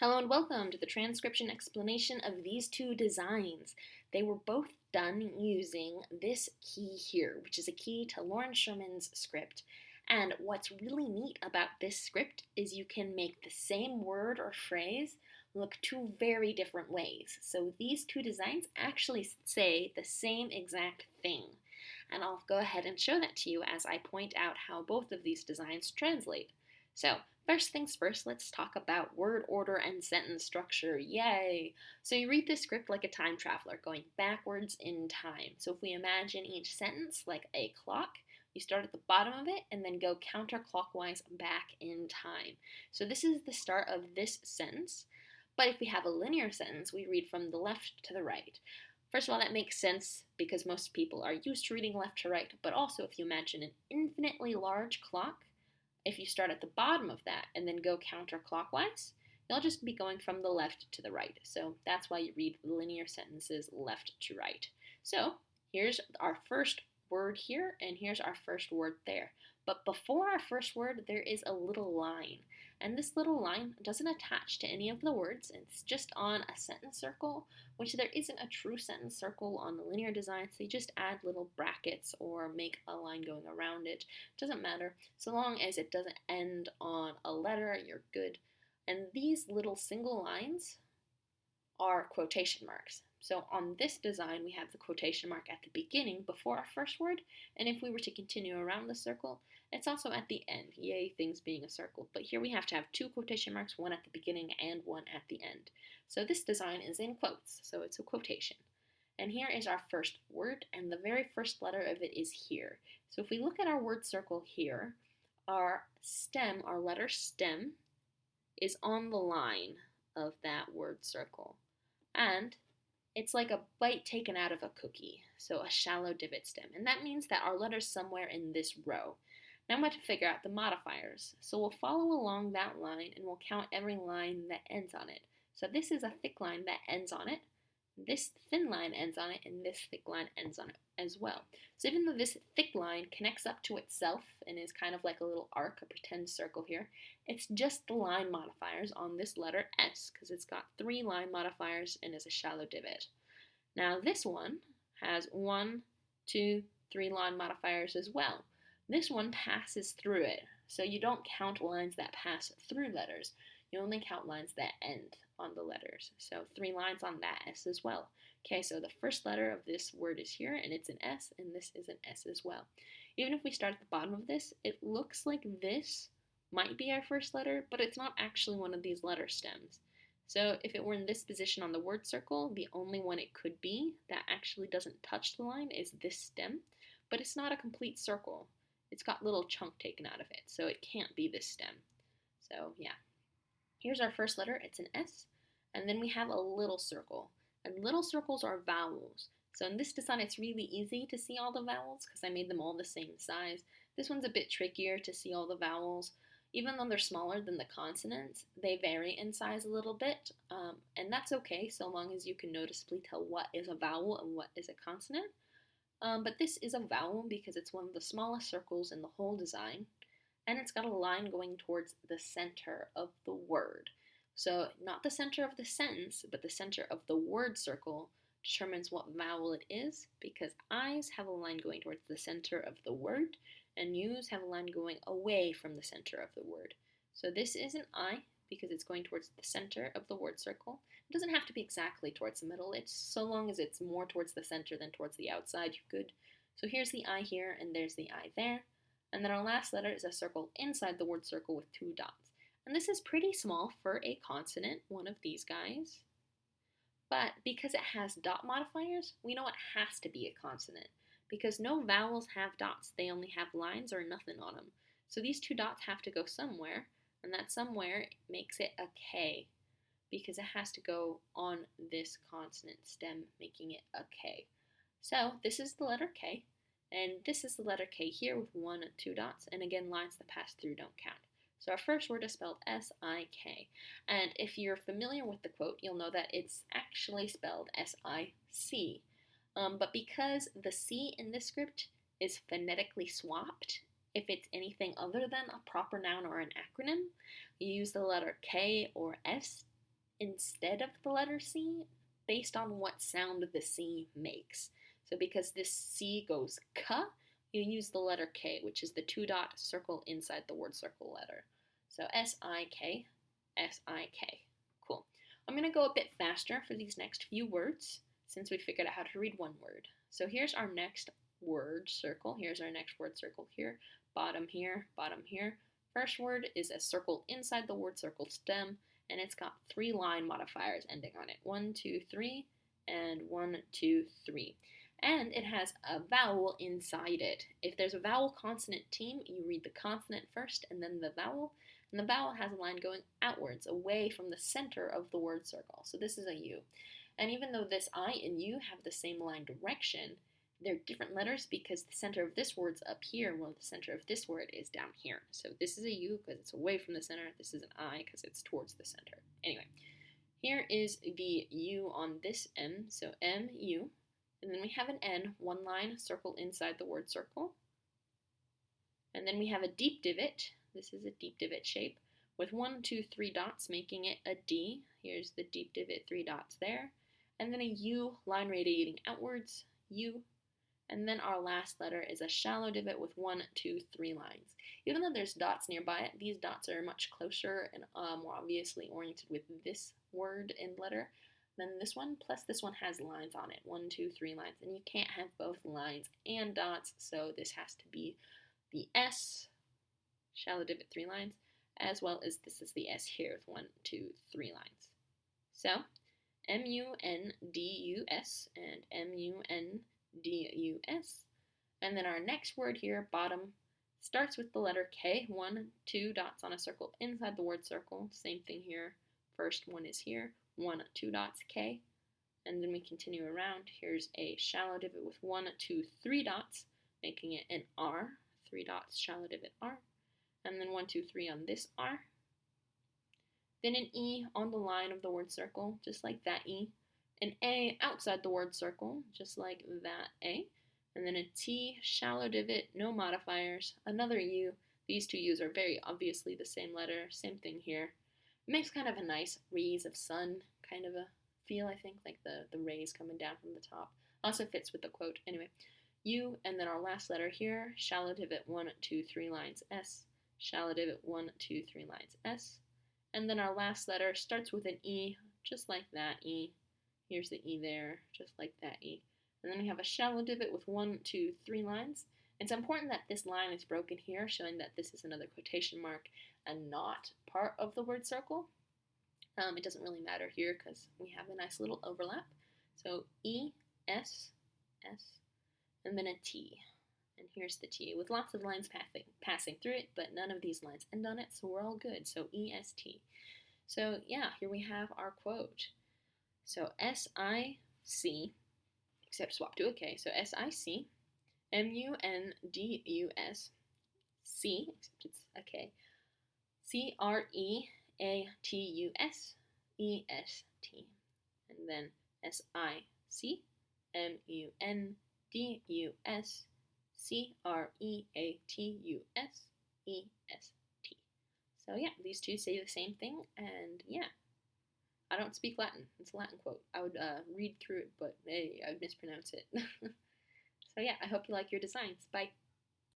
Hello and welcome to the transcription explanation of these two designs. They were both done using this key here, which is a key to Loren Sherman's script. And what's really neat about this script is you can make the same word or phrase look two very different ways. So these two designs actually say the same exact thing. And I'll go ahead and show that to you as I point out how both of these designs translate. So, first things first, let's talk about word order and sentence structure. Yay! So you read this script like a time traveler, going backwards in time. So if we imagine each sentence like a clock, you start at the bottom of it and then go counterclockwise back in time. So this is the start of this sentence. But if we have a linear sentence, we read from the left to the right. First of all, that makes sense because most people are used to reading left to right, but also if you imagine an infinitely large clock, if you start at the bottom of that and then go counterclockwise, you'll just be going from the left to the right. So that's why you read linear sentences left to right. So here's our first word here, and here's our first word there. But before our first word, there is a little line. And this little line doesn't attach to any of the words. It's just on a sentence circle, which there isn't a true sentence circle on the linear design, so you just add little brackets or make a line going around it. Doesn't matter. So long as it doesn't end on a letter, you're good. And these little single lines are quotation marks. So on this design, we have the quotation mark at the beginning before our first word, and if we were to continue around the circle, it's also at the end. Yay, things being a circle. But here we have to have two quotation marks, one at the beginning and one at the end. So this design is in quotes, so it's a quotation. And here is our first word, and the very first letter of it is here. So if we look at our word circle here, our stem, our letter stem, is on the line of that word circle. And it's like a bite taken out of a cookie, so a shallow divot stem. And that means that our letter's somewhere in this row. Now I'm going to figure out the modifiers. So we'll follow along that line and we'll count every line that ends on it. So this is a thick line that ends on it. This thin line ends on it, and this thick line ends on it as well. So even though this thick line connects up to itself and is kind of like a little arc, a pretend circle here, it's just the line modifiers on this letter S, because it's got 3 line modifiers and is a shallow divot. Now this one has 1, 2, 3 line modifiers as well. This one passes through it, so you don't count lines that pass through letters. You only count lines that end on the letters. So 3 lines on that S as well. Okay, so the first letter of this word is here, and it's an S, and this is an S as well. Even if we start at the bottom of this, it looks like this might be our first letter, but it's not actually one of these letter stems. So if it were in this position on the word circle, the only one it could be that actually doesn't touch the line is this stem, but it's not a complete circle. It's got little chunk taken out of it, so it can't be this stem. So yeah. Here's our first letter, it's an S, and then we have a little circle. And little circles are vowels. So in this design, it's really easy to see all the vowels because I made them all the same size. This one's a bit trickier to see all the vowels. Even though they're smaller than the consonants, they vary in size a little bit, and that's okay so long as you can noticeably tell what is a vowel and what is a consonant. But this is a vowel because it's one of the smallest circles in the whole design, and it's got a line going towards the center of the word. So not the center of the sentence, but the center of the word circle determines what vowel it is, because I's have a line going towards the center of the word, and U's have a line going away from the center of the word. So this is an I because it's going towards the center of the word circle. It doesn't have to be exactly towards the middle. It's so long as it's more towards the center than towards the outside, you're good. So here's the I here, and there's the I there. And then our last letter is a circle inside the word circle with 2 dots. And this is pretty small for a consonant, one of these guys. But because it has dot modifiers, we know it has to be a consonant. Because no vowels have dots, they only have lines or nothing on them. So these 2 dots have to go somewhere, and that somewhere makes it a K, because it has to go on this consonant stem, making it a K. So this is the letter K, and this is the letter K here with 1 and 2 dots, and again, lines that pass through don't count. So our first word is spelled S-I-K, and if you're familiar with the quote, you'll know that it's actually spelled S-I-C. But because the C in this script is phonetically swapped, if it's anything other than a proper noun or an acronym, you use the letter K or S instead of the letter C based on what sound the C makes. So because this C goes K, you use the letter K, which is the 2-dot circle inside the word circle letter. So S-I-K, S-I-K. Cool. I'm going to go a bit faster for these next few words since we figured out how to read one word. So here's our next word circle. Here's our next word circle here. Bottom here, bottom here. First word is a circle inside the word circle stem, and it's got 3 line modifiers ending on it. 1, 2, 3, and 1, 2, 3. And it has a vowel inside it. If there's a vowel consonant team, you read the consonant first and then the vowel. And the vowel has a line going outwards, away from the center of the word circle. So this is a U. And even though this I and U have the same line direction, they're different letters because the center of this word's up here, while the center of this word is down here. So this is a U because it's away from the center. This is an I because it's towards the center. Anyway, here is the U on this M. So M, U. And then we have an N, 1 line, circle inside the word circle. And then we have a deep divot. This is a deep divot shape with 1, 2, 3 dots, making it a D. Here's the deep divot, 3 dots there. And then a U, line radiating outwards, U. And then our last letter is a shallow divot with 1, 2, 3 lines. Even though there's dots nearby it, these dots are much closer and more obviously oriented with this word and letter than this one. Plus this one has lines on it, 1, 2, 3 lines. And you can't have both lines and dots, so this has to be the S, shallow divot, 3 lines, as well as this is the S here with 1, 2, 3 lines. So M-U-N-D-U-S and M-U-N-D-U-S. And then our next word here, bottom, starts with the letter K, 1, 2 dots on a circle inside the word circle. Same thing here. First one is here, 1, 2 dots, K. And then we continue around. Here's a shallow divot with 1, 2, 3 dots, making it an R. 3 dots, shallow divot, R. And then 1, 2, 3 on this R. Then an E on the line of the word circle, just like that E. An A outside the word circle, just like that A. And then a T, shallow divot, no modifiers. Another U. These two U's are very obviously the same letter. Same thing here. It makes kind of a nice rays of sun kind of a feel, I think, like the rays coming down from the top. Also fits with the quote. Anyway, U, and then our last letter here, shallow divot, 1, 2, 3 lines, S. Shallow divot, 1, 2, 3 lines, S. And then our last letter starts with an E, just like that E. Here's the E there, just like that E. And then we have a shallow divot with 1, 2, 3 lines. It's important that this line is broken here, showing that this is another quotation mark and not part of the word circle. It doesn't really matter here because we have a nice little overlap. So E, S, S, and then a T. And here's the T with lots of lines passing through it, but none of these lines end on it, so we're all good. So E-S-T. So yeah, here we have our quote. So S-I-C, except swap to a K. So S-I-C, M-U-N-D-U-S, C, except it's a K, C-R-E-A-T-U-S, E-S-T. And then S-I-C, M-U-N-D-U-S, C-R-E-A-T-U-S-E-S-T. So yeah, these two say the same thing, and yeah. I don't speak Latin. It's a Latin quote. I would read through it, but hey, I would mispronounce it. So yeah, I hope you like your designs. Bye.